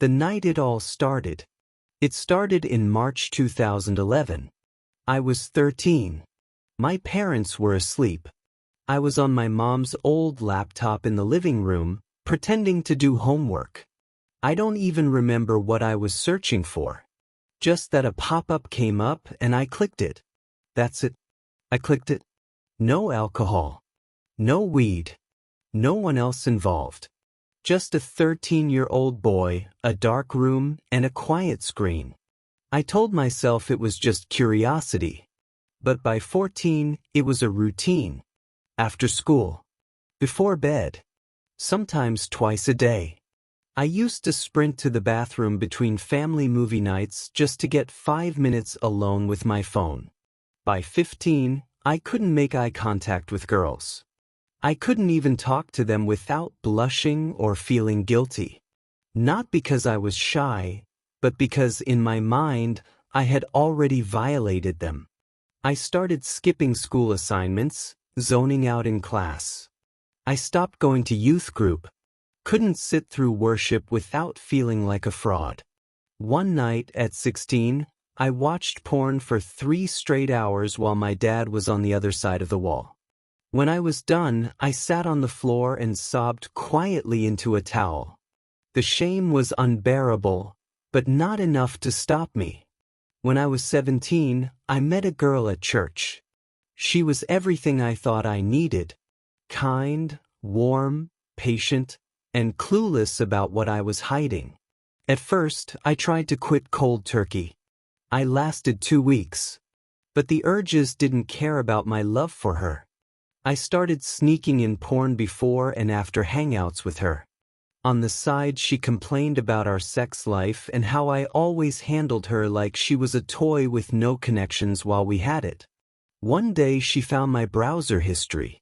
The night it all started. It started in March 2011. I was 13. My parents were asleep. I was on my mom's old laptop in the living room, pretending to do homework. I don't even remember what I was searching for. Just that a pop-up came up and I clicked it. That's it. I clicked it. No alcohol. No weed. No one else involved. Just a 13-year-old boy, a dark room, and a quiet screen. I told myself it was just curiosity. But by 14, it was a routine. After school. Before bed. Sometimes twice a day. I used to sprint to the bathroom between family movie nights just to get 5 minutes alone with my phone. By 15, I couldn't make eye contact with girls. I couldn't even talk to them without blushing or feeling guilty. Not because I was shy, but because in my mind, I had already violated them. I started skipping school assignments, zoning out in class. I stopped going to youth group. Couldn't sit through worship without feeling like a fraud. One night at 16, I watched porn for 3 straight hours while my dad was on the other side of the wall. When I was done, I sat on the floor and sobbed quietly into a towel. The shame was unbearable, but not enough to stop me. When I was 17, I met a girl at church. She was everything I thought I needed. Kind, warm, patient, and clueless about what I was hiding. At first, I tried to quit cold turkey. I lasted 2 weeks. But the urges didn't care about my love for her. I started sneaking in porn before and after hangouts with her. On the side, she complained about our sex life and how I always handled her like she was a toy with no connections while we had it. One day she found my browser history.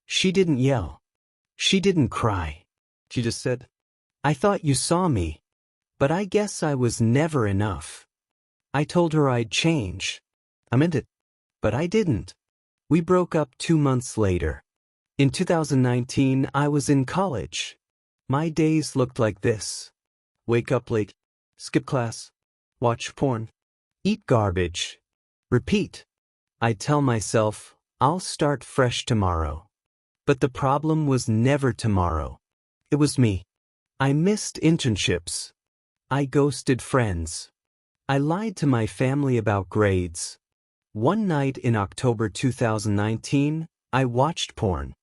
She didn't yell. She didn't cry. She just said, "I thought you saw me." But I guess I was never enough. I told her I'd change. I meant it. But I didn't. We broke up 2 months later. In 2019, I was in college. My days looked like this. Wake up late, skip class, watch porn, eat garbage, repeat. I'd tell myself, I'll start fresh tomorrow. But the problem was never tomorrow. It was me. I missed internships. I ghosted friends. I lied to my family about grades. One night in October 2019, I watched porn.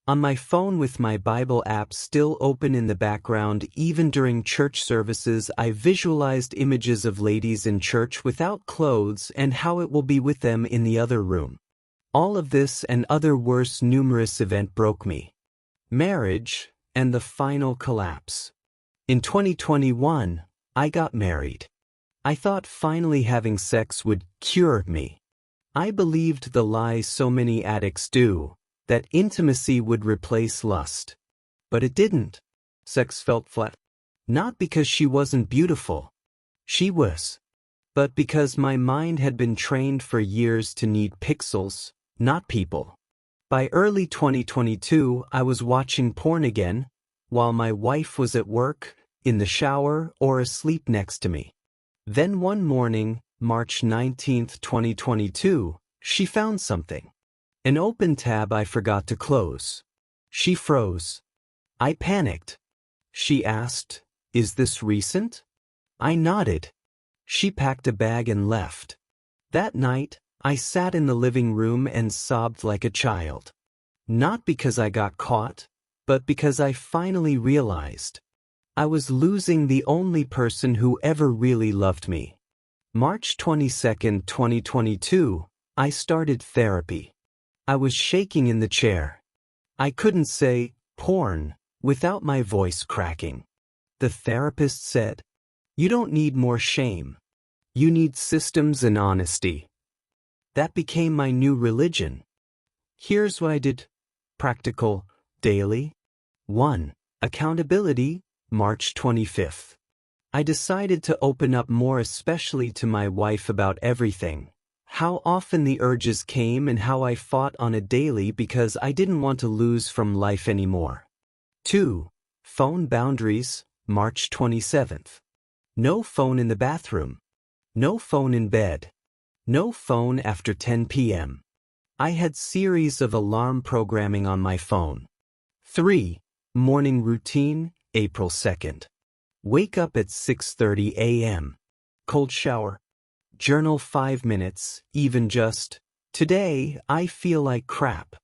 On my phone with my Bible app still open in the background even during church services, I visualized images of ladies in church without clothes and how it will be with them in the other room. All of this and other worse numerous event broke me. Marriage and the final collapse. In 2021, I got married. I thought finally having sex would cure me. I believed the lie so many addicts do, that intimacy would replace lust. But it didn't. Sex felt flat. Not because she wasn't beautiful. She was. But because my mind had been trained for years to need pixels, not people. By early 2022, I was watching porn again, while my wife was at work, in the shower, or asleep next to me. Then one morning, March 19, 2022, she found something. An open tab I forgot to close. She froze. I panicked. She asked, "Is this recent?" I nodded. She packed a bag and left. That night, I sat in the living room and sobbed like a child. Not because I got caught, but because I finally realized I was losing the only person who ever really loved me. March 22, 2022, I started therapy. I was shaking in the chair. I couldn't say, porn, without my voice cracking. The therapist said, "You don't need more shame. You need systems and honesty." That became my new religion. Here's what I did. Practical, daily. 1. Accountability, March 25th. I decided to open up more, especially to my wife, about everything. How often the urges came and how I fought on a daily because I didn't want to lose from life anymore. 2. Phone boundaries, March 27th. No phone in the bathroom. No phone in bed. No phone after 10 p.m. I had series of alarm programming on my phone. 3. Morning routine, April 2nd. Wake up at 6:30 a.m. Cold shower. Journal 5 minutes, even just, "Today, I feel like crap.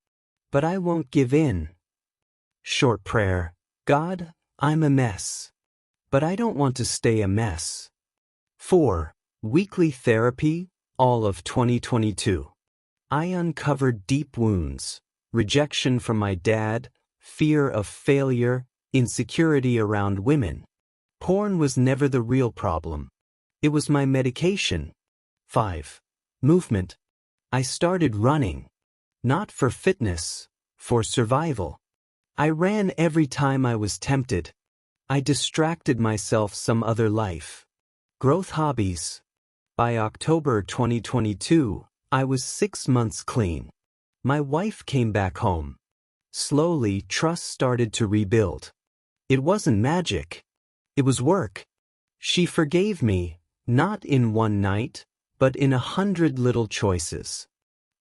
But I won't give in." Short prayer. God, I'm a mess. But I don't want to stay a mess. 4. Weekly therapy, all of 2022. I uncovered deep wounds, rejection from my dad, fear of failure, insecurity around women. Porn was never the real problem. It was my medication. 5. Movement. I started running. Not for fitness, for survival. I ran every time I was tempted. I distracted myself some other life. Growth hobbies. By October 2022, I was 6 months clean. My wife came back home. Slowly, trust started to rebuild. It wasn't magic. It was work. She forgave me, not in one night, but in 100 little choices.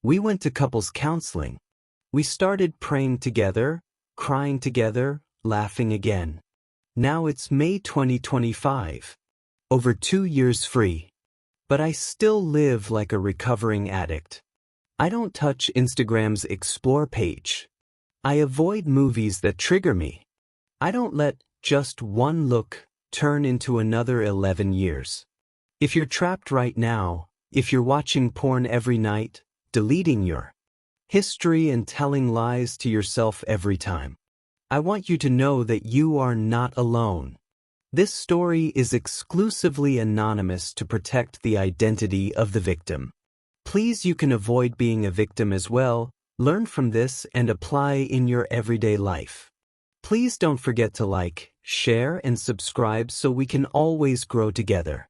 We went to couples counseling. We started praying together, crying together, laughing again. Now it's May 2025. Over 2 years free. But I still live like a recovering addict. I don't touch Instagram's Explore page. I avoid movies that trigger me. I don't let just one look turn into another 11 years. If you're trapped right now, if you're watching porn every night, deleting your history and telling lies to yourself every time, I want you to know that you are not alone. This story is exclusively anonymous to protect the identity of the victim. Please, you can avoid being a victim as well. Learn from this and apply in your everyday life. Please don't forget to like, share, and subscribe so we can always grow together.